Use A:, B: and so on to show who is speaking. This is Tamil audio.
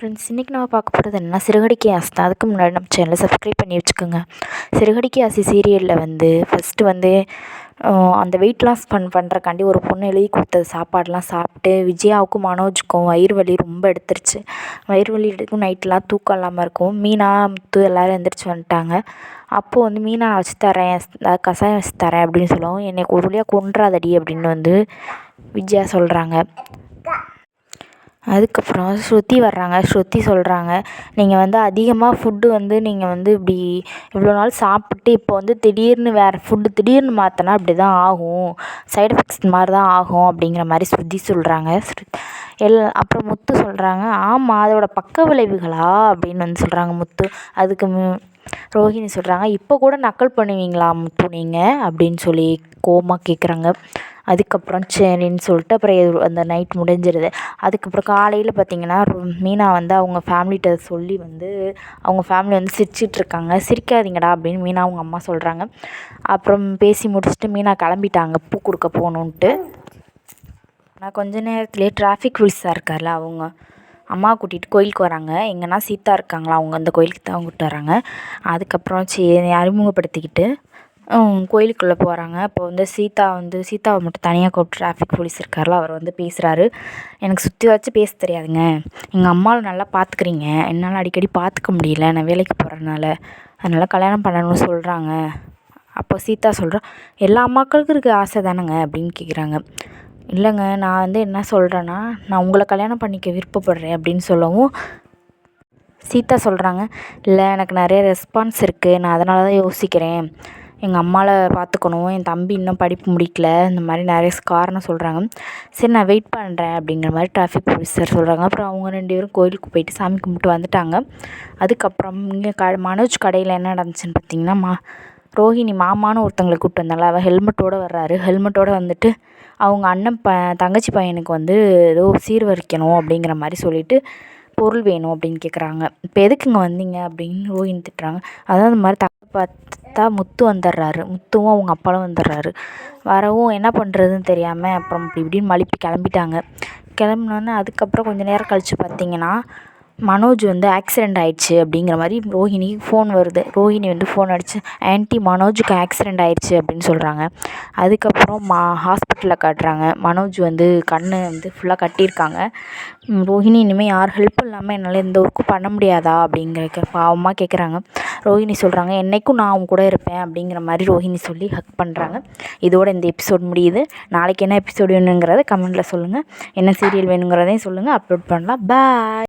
A: ஃப்ரெண்ட்ஸ், இன்றைக்கி நம்ம பார்க்க போகிறது என்னென்னா சிறுகடிக்கு ஆசை தான். அதுக்கு முன்னாடி நம்ம சேனலை சப்ஸ்கிரைப் பண்ணி வச்சுக்கோங்க. சிறுகடிக்கு ஆசை சீரியலில் ஃபஸ்ட்டு அந்த வெயிட் லாஸ் பண்ணுறக்காண்டி ஒரு பொண்ணு எழுதி கொடுத்தது சாப்பாடெலாம் சாப்பிட்டு விஜயாவுக்கும் மனோஜுக்கும் வயிறு வலி ரொம்ப எடுத்துருச்சு. வயிறு வலி எடுக்கும், நைட்டெலாம் தூக்கம் இல்லாமல் இருக்கும். மீனா, முத்து எல்லோரும் எந்திரிச்சு வந்துட்டாங்க. அப்போது மீனா நான் வச்சு தரேன், கஷாயம் வச்சு தரேன் அப்படின்னு சொல்லவும், என்னை ஒரு வழியாக கொன்றாதடி அப்படின்னு விஜயா சொல்கிறாங்க. அதுக்கப்புறம் ஸ்ருதி வர்றாங்க. ஸ்ருதி சொல்கிறாங்க, நீங்கள் அதிகமாக ஃபுட்டு நீங்கள் இப்படி இவ்வளோ நாள் சாப்பிட்டு இப்போ திடீர்னு வேறு ஃபுட்டு திடீர்னு மாற்றினா இப்படி தான் ஆகும், சைடு எஃபெக்ட்ஸ் மாதிரி தான் ஆகும் அப்படிங்கிற மாதிரி ஸ்ருதி சொல்கிறாங்க. அப்புறம் முத்து சொல்கிறாங்க, ஆமாம் அதோட பக்க விளைவுகளா அப்படின்னு சொல்கிறாங்க முத்து. அதுக்கு ரோஹிணி சொல்கிறாங்க, இப்போ கூட நக்கல் பண்ணுவீங்களா முத்து நீங்கள் அப்படின்னு சொல்லி கோவமாக கேட்குறாங்க. அதுக்கப்புறம் சரின்னு சொல்லிட்டு அப்புறம் அந்த நைட் முடிஞ்சிருது. அதுக்கப்புறம் காலையில் பார்த்திங்கன்னா மீனா அவங்க ஃபேமிலிகிட்ட சொல்லி அவங்க ஃபேமிலி சிரிச்சிட்ருக்காங்க. சிரிக்காதீங்கடா அப்படின்னு மீனா அவங்க அம்மா சொல்கிறாங்க. அப்புறம் பேசி முடிச்சுட்டு மீனா கிளம்பிட்டாங்க பூ கொடுக்க போகணுன்ட்டு. நான் கொஞ்ச நேரத்துலேயே டிராஃபிக் ரூல்ஸாக இருக்கார்ல, அவங்க அம்மா கூட்டிகிட்டு கோயிலுக்கு வராங்க. எங்கன்னா சீதா இருக்காங்களா, அவங்க அந்த கோயிலுக்கு தான் கூப்பிட்டு வராங்க. அதுக்கப்புறம் சரி அறிமுகப்படுத்திக்கிட்டு கோயிலுக்குள்ளே போகிறாங்க. அப்போ சீதாவை மட்டும் தனியாக கூப்பிட்டு டிராஃபிக் போலீஸ் இருக்கார்ல, அவர் பேசுகிறாரு. எனக்கு சுற்றி வச்சு பேச தெரியாதுங்க, எங்கள் அம்மாவை நல்லா பார்த்துக்குறீங்க, என்னால் அடிக்கடி பார்த்துக்க முடியல, நான் வேலைக்கு போகிறதுனால, அதனால் கல்யாணம் பண்ணணும்னு சொல்கிறாங்க. அப்போ சீதா சொல்கிறா, எல்லா அம்மாக்களுக்கும் இருக்க ஆசை தானேங்க அப்படின்னு கேட்குறாங்க. இல்லைங்க, நான் என்ன சொல்கிறேன்னா, நான் உங்களை கல்யாணம் பண்ணிக்க விருப்பப்படுறேன் அப்படின்னு சொல்லவும் சீதா சொல்கிறாங்க, இல்லை எனக்கு நிறைய ரெஸ்பான்ஸ் இருக்குது, நான் அதனால தான் யோசிக்கிறேன், எங்கள் அம்மாவை பார்த்துக்கணும், என் தம்பி இன்னும் படிப்பு முடிக்கல, இந்த மாதிரி நிறைய காரணம் சொல்கிறாங்க. சரி நான் வெயிட் பண்ணுறேன் அப்படிங்கிற மாதிரி டிராஃபிக் போலீஸர் சொல்கிறாங்க. அப்புறம் அவங்க 2 பேரும் கோயிலுக்கு போயிட்டு சாமி கும்பிட்டு வந்துட்டாங்க. அதுக்கப்புறம் இங்கே மனோஜ் கடையில் என்ன நடந்துச்சுன்னு பார்த்தீங்கன்னா, ரோஹிணி மாமான்னு ஒருத்தங்களை கூப்பிட்டு வந்தால, அவன் ஹெல்மெட்டோடு வர்றாரு. ஹெல்மெட்டோடு அவங்க அண்ணன் தங்கச்சி பையனுக்கு ஏதோ சீர்வரிக்கணும் அப்படிங்கிற மாதிரி சொல்லிவிட்டு பொருள் வேணும் அப்படின்னு கேட்குறாங்க. இப்போ எதுக்குங்க வந்தீங்க அப்படின்னு ரோஹிணி திட்டுறாங்க. அதான் இந்த மாதிரி பார்த்தா முத்து வந்துடுறாரு. முத்துவும் அவங்க அப்பாவும் வந்துடுறாரு. வரவும் என்ன பண்ணுறதுன்னு தெரியாமல் அப்புறம் இப்படின்னு மழுப்பி கிளம்பிட்டாங்க. கிளம்புனோன்னே அதுக்கப்புறம் கொஞ்சம் நேரம் கழித்து பார்த்திங்கன்னா மனோஜ் ஆக்சிடெண்ட் ஆகிடுச்சு அப்படிங்கிற மாதிரி ரோஹிணிக்கு ஃபோன் வருது. ரோஹிணி ஃபோன் அடித்து, ஆன்ட்டி மனோஜுக்கு ஆக்சிடெண்ட் ஆகிடுச்சு அப்படின்னு சொல்கிறாங்க. அதுக்கப்புறம் ஹாஸ்பிட்டலில் காட்டுறாங்க. மனோஜ் கண் ஃபுல்லாக கட்டியிருக்காங்க. ரோஹிணி, இனிமேல் யார் ஹெல்ப் இல்லாமல் என்னால் எந்த ஒர்க்கும் பண்ண முடியாதா அப்படிங்கிற பாவமாக கேட்குறாங்க. ரோஹிணி சொல்கிறாங்க, என்றைக்கும் நான் அவங்க கூட இருப்பேன் அப்படிங்கிற மாதிரி ரோஹிணி சொல்லி ஹக் பண்ணுறாங்க. இதோட இந்த எபிசோட் முடியுது. நாளைக்கு என்ன எபிசோடு வேணுங்கிறத கமெண்ட்டில் சொல்லுங்கள். என்ன சீரியல் வேணுங்கிறதையும் சொல்லுங்கள், அப்லோட் பண்ணலாம். பாய்.